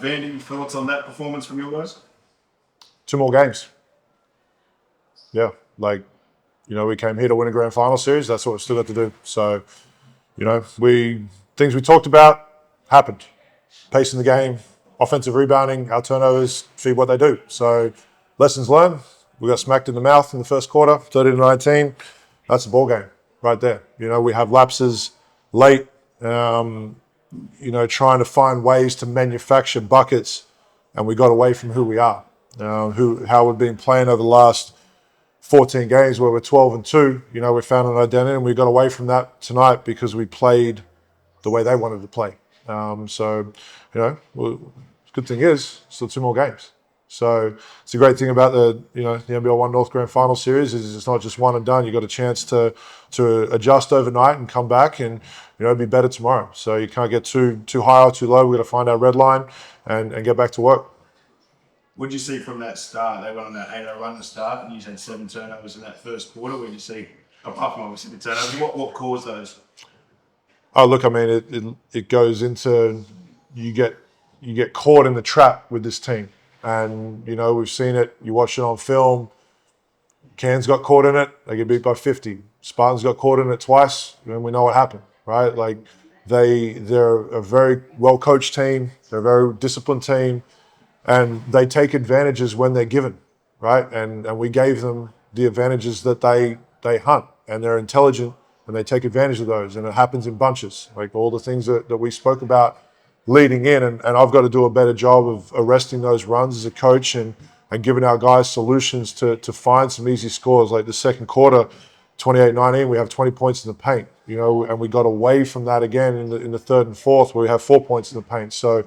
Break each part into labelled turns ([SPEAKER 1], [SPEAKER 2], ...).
[SPEAKER 1] Vandy, thoughts on that performance from you guys?
[SPEAKER 2] 2 more games. Yeah, we came here to win a grand final series. That's what we've still got to do. So, things we talked about happened. Pace in the game, offensive rebounding, our turnovers feed what they do. So, lessons learned. We got smacked in the mouth in the first quarter, 30-19. That's a ball game right there. We have lapses late. Trying to find ways to manufacture buckets, and we got away from who we are, how we've been playing over the last 14 games where we're 12-2. We found an identity, and we got away from that tonight because we played the way they wanted to play. The good thing is still 2 more games. So it's a great thing about the NBL1 North Grand Final Series is it's not just one and done. You got a chance to adjust overnight and come back and be better tomorrow. So you can't get too high or too low. We got to find our red line and get back to work.
[SPEAKER 1] What did you see from that start? They went on that 8-0 run to start, and you had 7 turnovers in that first quarter. What did you see, apart from obviously the turnovers? What caused those?
[SPEAKER 2] Oh, look, I mean, it goes into you get caught in the trap with this team. And, we've seen it. You watch it on film. Cairns got caught in it. They get beat by 50. Spartans got caught in it twice. And we know what happened, right? They're a very well-coached team. They're a very disciplined team. And they take advantages when they're given, right? And we gave them the advantages that they hunt. And they're intelligent, and they take advantage of those. And it happens in bunches. Like all the things that we spoke about leading in, and I've got to do a better job of arresting those runs as a coach and giving our guys solutions to find some easy scores. Like the second quarter, 28-19, we have 20 points in the paint, and we got away from that again in the third and fourth where we have 4 points in the paint. So,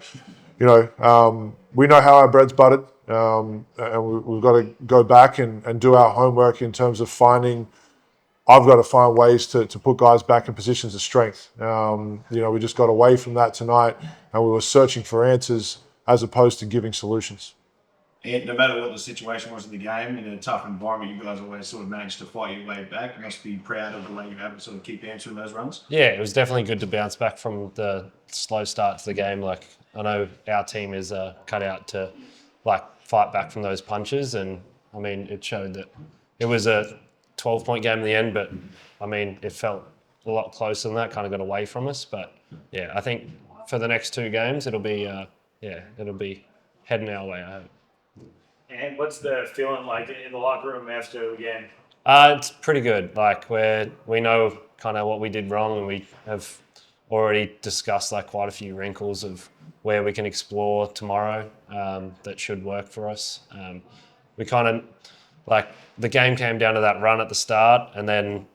[SPEAKER 2] we know how our bread's buttered, and we've got to go back and do our homework in terms of I've got to find ways to put guys back in positions of strength. We just got away from that tonight, and we were searching for answers as opposed to giving solutions.
[SPEAKER 1] And no matter what the situation was in the game, in a tough environment, you guys always sort of managed to fight your way back. You must be proud of the way you have to sort of keep answering those runs.
[SPEAKER 3] Yeah, it was definitely good to bounce back from the slow start to the game. Like, I know our team is cut out to fight back from those punches, and I mean, it showed that it was a 12-point game in the end, but I mean, it felt a lot closer than that, kind of got away from us. But yeah, I think for the next 2 games, it'll be heading our way, I hope.
[SPEAKER 4] And what's the feeling like in the locker room after the game?
[SPEAKER 3] It's pretty good. We know kind of what we did wrong, and we have already discussed quite a few wrinkles of where we can explore tomorrow that should work for us. We kind of the game came down to that run at the start, and then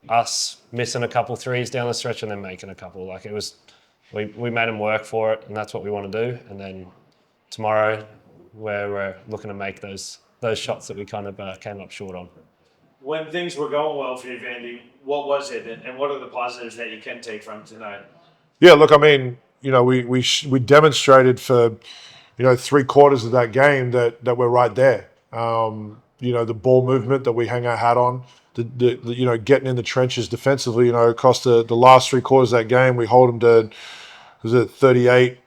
[SPEAKER 3] us missing a couple threes down the stretch, and then making a couple. We made them work for it, and that's what we want to do. And then tomorrow, we're looking to make those shots that we kind of came up short on.
[SPEAKER 4] When things were going well for you, Vandy, what was it, and what are the positives that you can take from tonight?
[SPEAKER 2] Yeah, look, I mean, we demonstrated for 3 quarters of that game that we're right there. The ball movement that we hang our hat on, the getting in the trenches defensively. Across the last 3 quarters of that game, we hold them to, was it 38?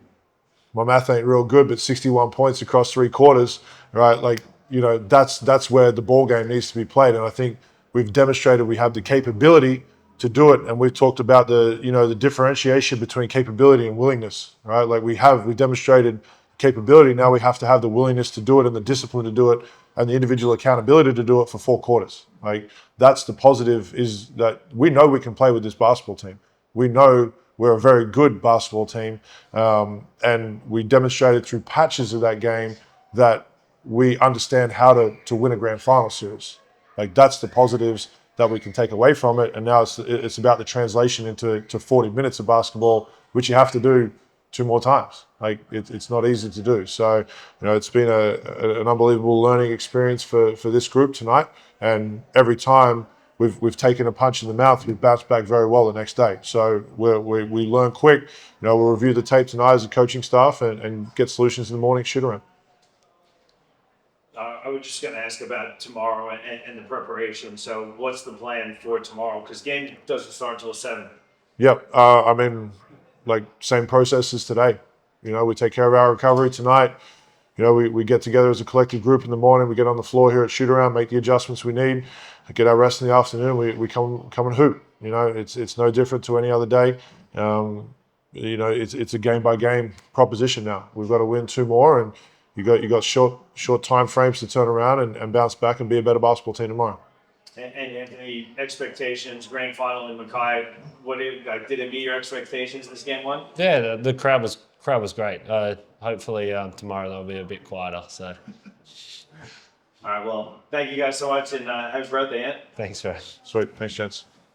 [SPEAKER 2] My math ain't real good, but 61 points across 3 quarters, right? That's where the ball game needs to be played. And I think we've demonstrated we have the capability to do it. And we've talked about the differentiation between capability and willingness, right? We demonstrated capability. Now we have to have the willingness to do it and the discipline to do it and the individual accountability to do it for 4 quarters. That's the positive, is that we know we can play with this basketball team. We know we're a very good basketball team, and we demonstrated through patches of that game that we understand how to win a grand final series. That's the positives that we can take away from it, and now it's about the translation into 40 minutes of basketball, which you have to do 2 more times. It's not easy to do. So, it's been an unbelievable learning experience for this group tonight, and every time we've taken a punch in the mouth, we've bounced back very well the next day. So we learn quick. We'll review the tape tonight as a coaching staff and get solutions in the morning, shoot around.
[SPEAKER 4] I was just going to ask about tomorrow and the preparation. So what's the plan for tomorrow? Because game doesn't start until 7.
[SPEAKER 2] Yep. Same process as today. You know, we take care of our recovery tonight. You know, we get together as a collective group in the morning. We get on the floor here at shoot around, make the adjustments we need, get our rest in the afternoon. We come and hoop. You know, it's no different to any other day. You know, it's a game by game proposition now. We've got to win 2 more, and you got short time frames to turn around and bounce back and be a better basketball team tomorrow.
[SPEAKER 4] And Anthony, expectations, grand final in Mackay. Did it meet your expectations this game one?
[SPEAKER 3] Yeah, the crowd was great. Hopefully tomorrow they'll be a bit quieter. So
[SPEAKER 4] All right, well, thank you guys so much, and happy birthday, Ant.
[SPEAKER 3] thanks, bro.
[SPEAKER 2] Sweet, thanks, gents.